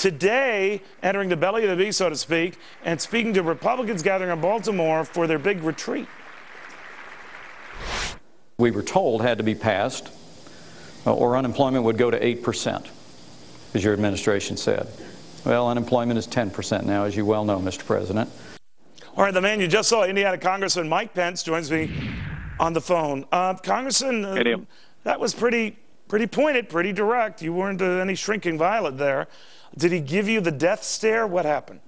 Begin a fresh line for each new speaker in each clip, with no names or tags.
today entering the belly of the beast, so to speak, and speaking to Republicans gathering in Baltimore for their big retreat.
We were told had to be passed, or unemployment would go to 8%, as your administration said. Well, unemployment is 10% now, as you well know, Mr. President.
All right, the man you just saw, Indiana Congressman Mike Pence, joins me on the phone. Congressman, that was pretty pointed, pretty direct. You weren't any shrinking violet there. Did he give you the death stare? What happened?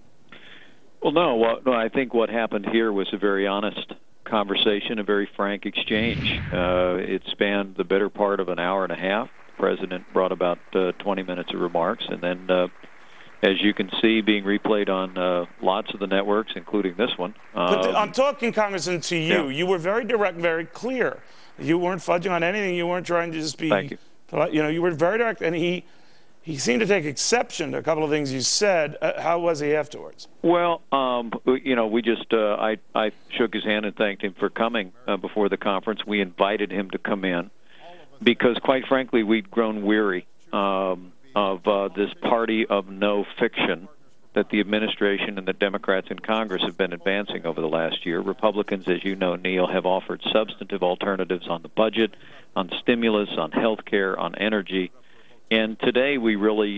Well, no. I think what happened here was a very honest conversation, a very frank exchange. It spanned the better part of an hour and a half. The President brought about 20 minutes of remarks, and then as you can see, being replayed on lots of the networks, including this one.
But I'm talking, Congressman, to you.
Yeah.
You were very direct, very clear. You weren't fudging on anything. You weren't trying to just be,
Thank you.
You were very direct, and he seemed to take exception to a couple of things you said. How was he afterwards?
Well, we just, I shook his hand and thanked him for coming before the conference. We invited him to come in because, quite frankly, we'd grown weary of this party of no fiction that the administration and the Democrats in Congress have been advancing over the last year. Republicans, as you know, Neil, have offered substantive alternatives on the budget, on stimulus, on health care, on energy. And today we really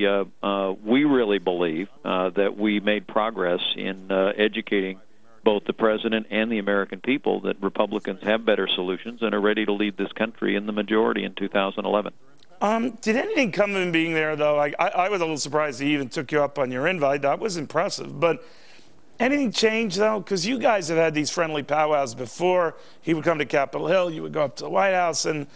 believe that we made progress in educating both the President and the American people that Republicans have better solutions and are ready to lead this country in the majority in 2011.
Did anything come in being there, though? I was a little surprised he even took you up on your invite. That was impressive. But anything changed, though? Because you guys have had these friendly powwows before. He would come to Capitol Hill. You would go up to the White House. And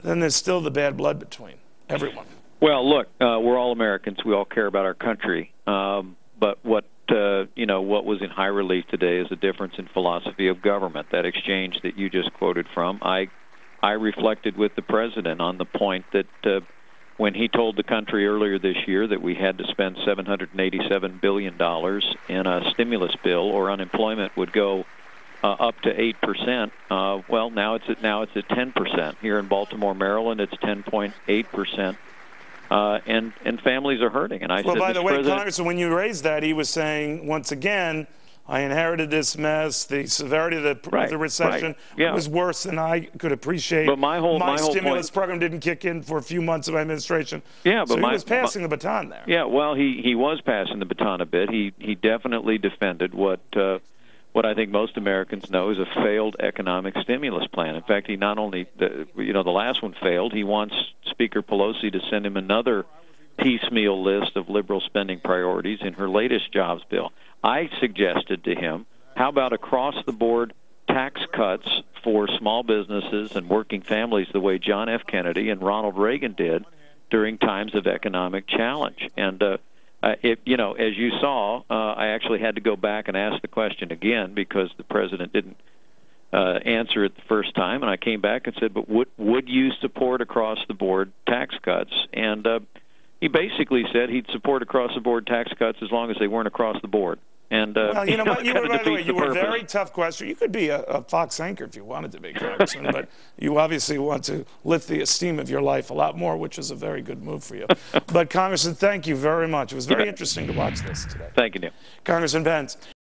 then there's still the bad blood between everyone.
Well, look, we're all Americans. We all care about our country. But what was in high relief today is a difference in philosophy of government. That exchange that you just quoted from, I reflected with the President on the point that when he told the country earlier this year that we had to spend $787 billion in a stimulus bill or unemployment would go up to 8%. Well, now it's at 10%. Here in Baltimore, Maryland, it's 10.8%. And families are hurting. And I said,
by the way,
President,
Congressman, when you raised that, he was saying, once again, I inherited this mess. The severity of the recession was worse than I could appreciate.
But my whole
stimulus
point,
program didn't kick in for a few months of my administration.
Yeah, but
so he was passing the baton there.
Yeah, well, he was passing the baton a bit. He definitely defended what I think most Americans know is a failed economic stimulus plan. In fact, he not only the last one failed. He wants Speaker Pelosi to send him another piecemeal list of liberal spending priorities in her latest jobs bill. I suggested to him, how about across-the-board tax cuts for small businesses and working families the way John F. Kennedy and Ronald Reagan did during times of economic challenge. And, as you saw, I actually had to go back and ask the question again because the President didn't answer it the first time. And I came back and said, but would you support across-the-board tax cuts? And he basically said he'd support across-the-board tax cuts as long as they weren't across the board. And
well, you know what? You were, by the way, you were a very tough question. You could be a Fox anchor if you wanted to be, Congressman, but you obviously want to lift the esteem of your life a lot more, which is a very good move for you. But, Congressman, thank you very much. It was very interesting to watch this today.
Thank you, Neil.
Congressman Pence.